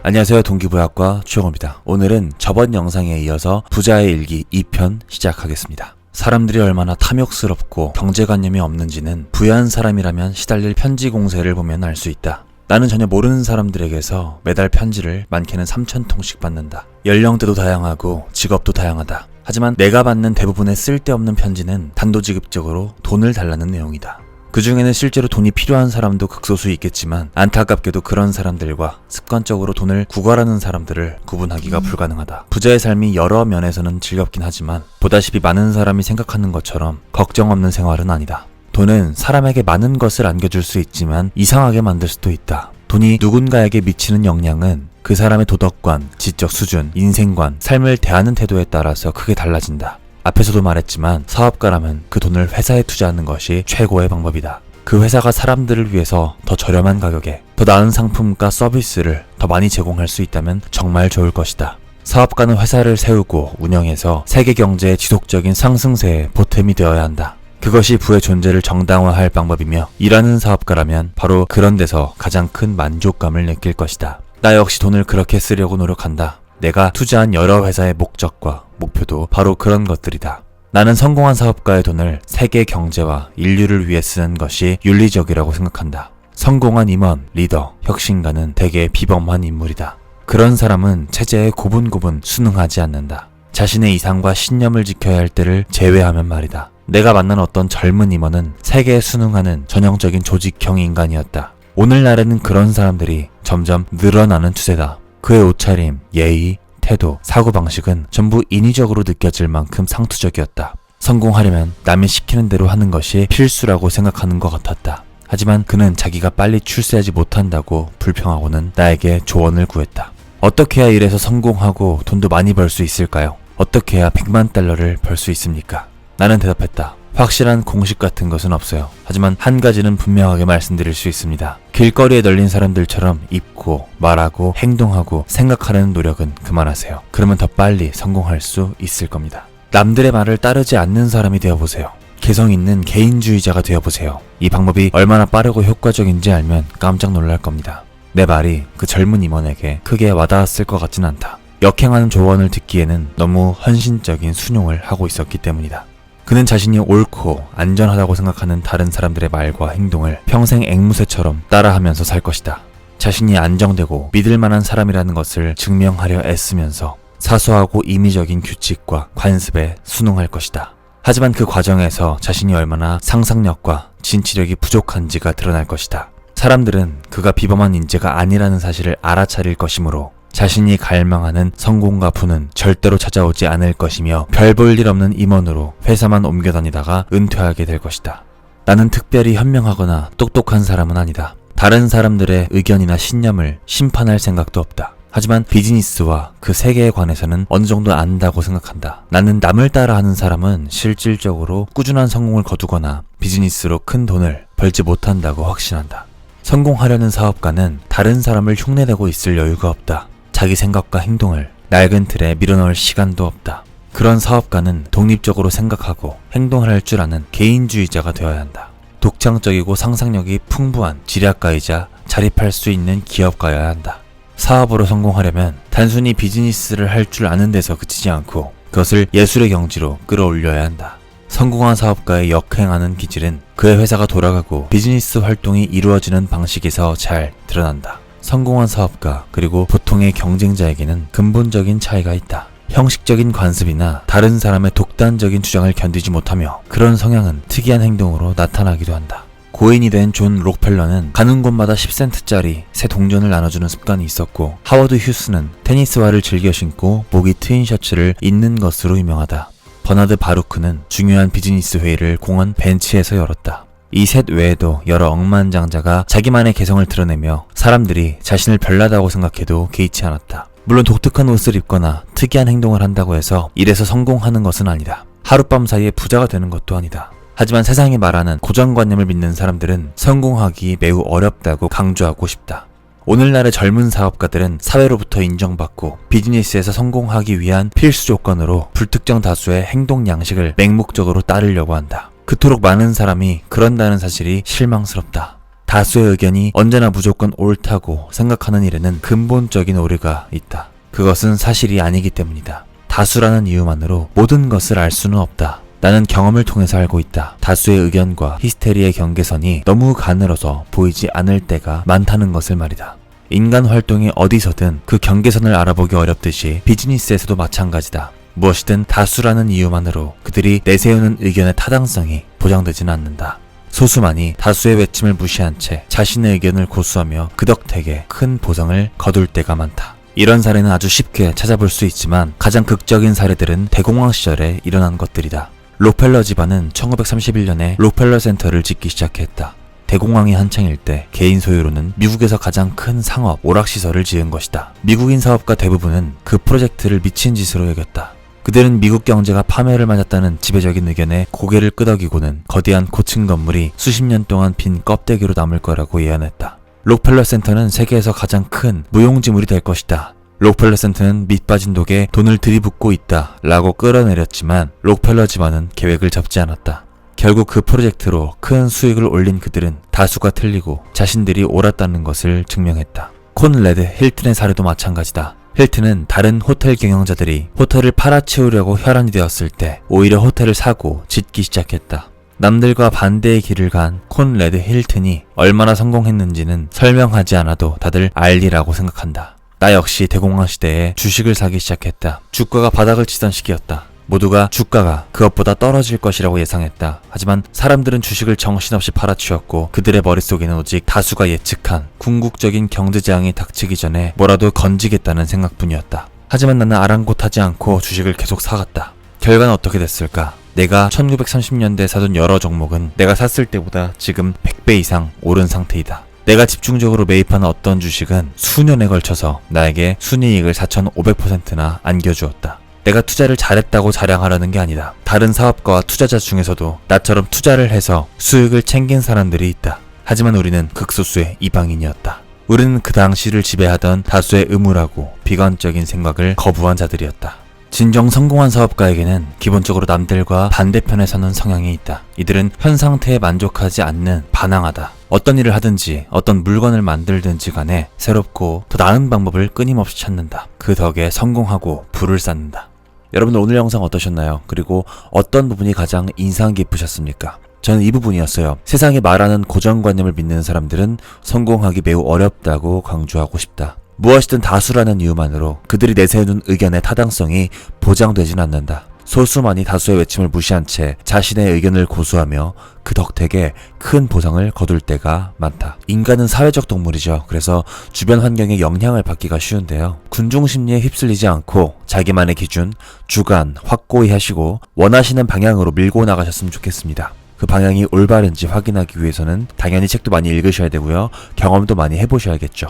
안녕하세요. 동기부여학과 최영호입니다. 오늘은 저번 영상에 이어서 부자의 일기 2편 시작하겠습니다. 사람들이 얼마나 탐욕스럽고 경제관념이 없는지는 부유한 사람이라면 시달릴 편지 공세를 보면 알 수 있다. 나는 전혀 모르는 사람들에게서 매달 편지를 많게는 3,000통씩 받는다. 연령대도 다양하고 직업도 다양하다. 하지만 내가 받는 대부분의 쓸데없는 편지는 단도직입적으로 돈을 달라는 내용이다. 그 중에는 실제로 돈이 필요한 사람도 극소수 있겠지만 안타깝게도 그런 사람들과 습관적으로 돈을 구걸하는 사람들을 구분하기가 불가능하다. 부자의 삶이 여러 면에서는 즐겁긴 하지만 보다시피 많은 사람이 생각하는 것처럼 걱정 없는 생활은 아니다. 돈은 사람에게 많은 것을 안겨줄 수 있지만 이상하게 만들 수도 있다. 돈이 누군가에게 미치는 영향은 그 사람의 도덕관, 지적 수준, 인생관, 삶을 대하는 태도에 따라서 크게 달라진다. 앞에서도 말했지만 사업가라면 그 돈을 회사에 투자하는 것이 최고의 방법이다. 그 회사가 사람들을 위해서 더 저렴한 가격에 더 나은 상품과 서비스를 더 많이 제공할 수 있다면 정말 좋을 것이다. 사업가는 회사를 세우고 운영해서 세계 경제의 지속적인 상승세에 보탬이 되어야 한다. 그것이 부의 존재를 정당화할 방법이며 일하는 사업가라면 바로 그런 데서 가장 큰 만족감을 느낄 것이다. 나 역시 돈을 그렇게 쓰려고 노력한다. 내가 투자한 여러 회사의 목적과 목표도 바로 그런 것들이다. 나는 성공한 사업가의 돈을 세계 경제와 인류를 위해 쓰는 것이 윤리적이라고 생각한다. 성공한 임원, 리더, 혁신가는 대개 비범한 인물이다. 그런 사람은 체제에 고분고분 순응하지 않는다. 자신의 이상과 신념을 지켜야 할 때를 제외하면 말이다. 내가 만난 어떤 젊은 임원은 세계에 순응하는 전형적인 조직형 인간이었다. 오늘날에는 그런 사람들이 점점 늘어나는 추세다. 그의 옷차림, 예의, 태도, 사고방식은 전부 인위적으로 느껴질 만큼 상투적이었다. 성공하려면 남이 시키는 대로 하는 것이 필수라고 생각하는 것 같았다. 하지만 그는 자기가 빨리 출세하지 못한다고 불평하고는 나에게 조언을 구했다. 어떻게 해야 일해서 성공하고 돈도 많이 벌 수 있을까요? 어떻게 해야 100만 달러를 벌 수 있습니까? 나는 대답했다. 확실한 공식 같은 것은 없어요. 하지만 한 가지는 분명하게 말씀드릴 수 있습니다. 길거리에 널린 사람들처럼 입고, 말하고, 행동하고, 생각하려는 노력은 그만하세요. 그러면 더 빨리 성공할 수 있을 겁니다. 남들의 말을 따르지 않는 사람이 되어보세요. 개성 있는 개인주의자가 되어보세요. 이 방법이 얼마나 빠르고 효과적인지 알면 깜짝 놀랄 겁니다. 내 말이 그 젊은 임원에게 크게 와닿았을 것 같진 않다. 역행하는 조언을 듣기에는 너무 헌신적인 순용을 하고 있었기 때문이다. 그는 자신이 옳고 안전하다고 생각하는 다른 사람들의 말과 행동을 평생 앵무새처럼 따라하면서 살 것이다. 자신이 안정되고 믿을만한 사람이라는 것을 증명하려 애쓰면서 사소하고 임의적인 규칙과 관습에 순응할 것이다. 하지만 그 과정에서 자신이 얼마나 상상력과 진취력이 부족한지가 드러날 것이다. 사람들은 그가 비범한 인재가 아니라는 사실을 알아차릴 것이므로 자신이 갈망하는 성공과 부는 절대로 찾아오지 않을 것이며 별 볼 일 없는 임원으로 회사만 옮겨다니다가 은퇴하게 될 것이다. 나는 특별히 현명하거나 똑똑한 사람은 아니다. 다른 사람들의 의견이나 신념을 심판할 생각도 없다. 하지만 비즈니스와 그 세계에 관해서는 어느 정도 안다고 생각한다. 나는 남을 따라하는 사람은 실질적으로 꾸준한 성공을 거두거나 비즈니스로 큰 돈을 벌지 못한다고 확신한다. 성공하려는 사업가는 다른 사람을 흉내내고 있을 여유가 없다. 자기 생각과 행동을 낡은 틀에 밀어넣을 시간도 없다. 그런 사업가는 독립적으로 생각하고 행동할 줄 아는 개인주의자가 되어야 한다. 독창적이고 상상력이 풍부한 지략가이자 자립할 수 있는 기업가여야 한다. 사업으로 성공하려면 단순히 비즈니스를 할 줄 아는 데서 그치지 않고 그것을 예술의 경지로 끌어올려야 한다. 성공한 사업가의 역행하는 기질은 그의 회사가 돌아가고 비즈니스 활동이 이루어지는 방식에서 잘 드러난다. 성공한 사업가 그리고 보통의 경쟁자에게는 근본적인 차이가 있다. 형식적인 관습이나 다른 사람의 독단적인 주장을 견디지 못하며 그런 성향은 특이한 행동으로 나타나기도 한다. 고인이 된 존 록펠러는 가는 곳마다 10센트짜리 새 동전을 나눠주는 습관이 있었고 하워드 휴스는 테니스화를 즐겨 신고 목이 트인 셔츠를 입는 것으로 유명하다. 버나드 바루크는 중요한 비즈니스 회의를 공원 벤치에서 열었다. 이 셋 외에도 여러 억만장자가 자기만의 개성을 드러내며 사람들이 자신을 별나다고 생각해도 개의치 않았다. 물론 독특한 옷을 입거나 특이한 행동을 한다고 해서 이래서 성공하는 것은 아니다. 하룻밤 사이에 부자가 되는 것도 아니다. 하지만 세상이 말하는 고정관념을 믿는 사람들은 성공하기 매우 어렵다고 강조하고 싶다. 오늘날의 젊은 사업가들은 사회로부터 인정받고 비즈니스에서 성공하기 위한 필수 조건으로 불특정 다수의 행동 양식을 맹목적으로 따르려고 한다. 그토록 많은 사람이 그런다는 사실이 실망스럽다. 다수의 의견이 언제나 무조건 옳다고 생각하는 일에는 근본적인 오류가 있다. 그것은 사실이 아니기 때문이다. 다수라는 이유만으로 모든 것을 알 수는 없다. 나는 경험을 통해서 알고 있다. 다수의 의견과 히스테리의 경계선이 너무 가늘어서 보이지 않을 때가 많다는 것을 말이다. 인간 활동이 어디서든 그 경계선을 알아보기 어렵듯이 비즈니스에서도 마찬가지다. 무엇이든 다수라는 이유만으로 그들이 내세우는 의견의 타당성이 보장되지는 않는다. 소수만이 다수의 외침을 무시한 채 자신의 의견을 고수하며 그 덕택에 큰 보상을 거둘 때가 많다. 이런 사례는 아주 쉽게 찾아볼 수 있지만 가장 극적인 사례들은 대공황 시절에 일어난 것들이다. 록펠러 집안은 1931년에 록펠러 센터를 짓기 시작했다. 대공황이 한창일 때 개인 소유로는 미국에서 가장 큰 상업 오락시설을 지은 것이다. 미국인 사업가 대부분은 그 프로젝트를 미친 짓으로 여겼다. 그들은 미국 경제가 파멸을 맞았다는 지배적인 의견에 고개를 끄덕이고는 거대한 고층 건물이 수십 년 동안 빈 껍데기로 남을 거라고 예언했다. 록펠러 센터는 세계에서 가장 큰 무용지물이 될 것이다. 록펠러 센터는 밑빠진 독에 돈을 들이붓고 있다 라고 끌어내렸지만 록펠러 집안은 계획을 접지 않았다. 결국 그 프로젝트로 큰 수익을 올린 그들은 다수가 틀리고 자신들이 옳았다는 것을 증명했다. 콘레드 힐튼의 사례도 마찬가지다. 힐튼은 다른 호텔 경영자들이 호텔을 팔아치우려고 혈안이 되었을 때 오히려 호텔을 사고 짓기 시작했다. 남들과 반대의 길을 간 콘레드 힐튼이 얼마나 성공했는지는 설명하지 않아도 다들 알리라고 생각한다. 나 역시 대공황 시대에 주식을 사기 시작했다. 주가가 바닥을 치던 시기였다. 모두가 주가가 그것보다 떨어질 것이라고 예상했다. 하지만 사람들은 주식을 정신없이 팔아치웠고 그들의 머릿속에는 오직 다수가 예측한 궁극적인 경제재앙이 닥치기 전에 뭐라도 건지겠다는 생각뿐이었다. 하지만 나는 아랑곳하지 않고 주식을 계속 사갔다. 결과는 어떻게 됐을까? 내가 1930년대에 사둔 여러 종목은 내가 샀을 때보다 지금 100배 이상 오른 상태이다. 내가 집중적으로 매입한 어떤 주식은 수년에 걸쳐서 나에게 순이익을 4,500%나 안겨주었다. 내가 투자를 잘했다고 자랑하려는 게 아니다. 다른 사업가와 투자자 중에서도 나처럼 투자를 해서 수익을 챙긴 사람들이 있다. 하지만 우리는 극소수의 이방인이었다. 우리는 그 당시를 지배하던 다수의 음울하고 비관적인 생각을 거부한 자들이었다. 진정 성공한 사업가에게는 기본적으로 남들과 반대편에 서는 성향이 있다. 이들은 현 상태에 만족하지 않는 반항하다. 어떤 일을 하든지 어떤 물건을 만들든지 간에 새롭고 더 나은 방법을 끊임없이 찾는다. 그 덕에 성공하고 부를 쌓는다. 여러분들 오늘 영상 어떠셨나요? 그리고 어떤 부분이 가장 인상 깊으셨습니까? 저는 이 부분이었어요. 세상이 말하는 고정관념을 믿는 사람들은 성공하기 매우 어렵다고 강조하고 싶다. 무엇이든 다수라는 이유만으로 그들이 내세우는 의견의 타당성이 보장되진 않는다. 소수만이 다수의 외침을 무시한 채 자신의 의견을 고수하며 그 덕택에 큰 보상을 거둘 때가 많다. 인간은 사회적 동물이죠. 그래서 주변 환경에 영향을 받기가 쉬운데요. 군중 심리에 휩쓸리지 않고 자기만의 기준, 주관 확고히 하시고 원하시는 방향으로 밀고 나가셨으면 좋겠습니다. 그 방향이 올바른지 확인하기 위해서는 당연히 책도 많이 읽으셔야 되고요. 경험도 많이 해보셔야겠죠.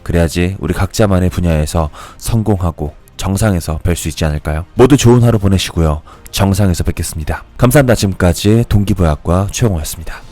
그래야지 우리 각자만의 분야에서 성공하고 정상에서 뵐 수 있지 않을까요? 모두 좋은 하루 보내시고요. 정상에서 뵙겠습니다. 감사합니다. 지금까지 동기부여학과 최영호였습니다.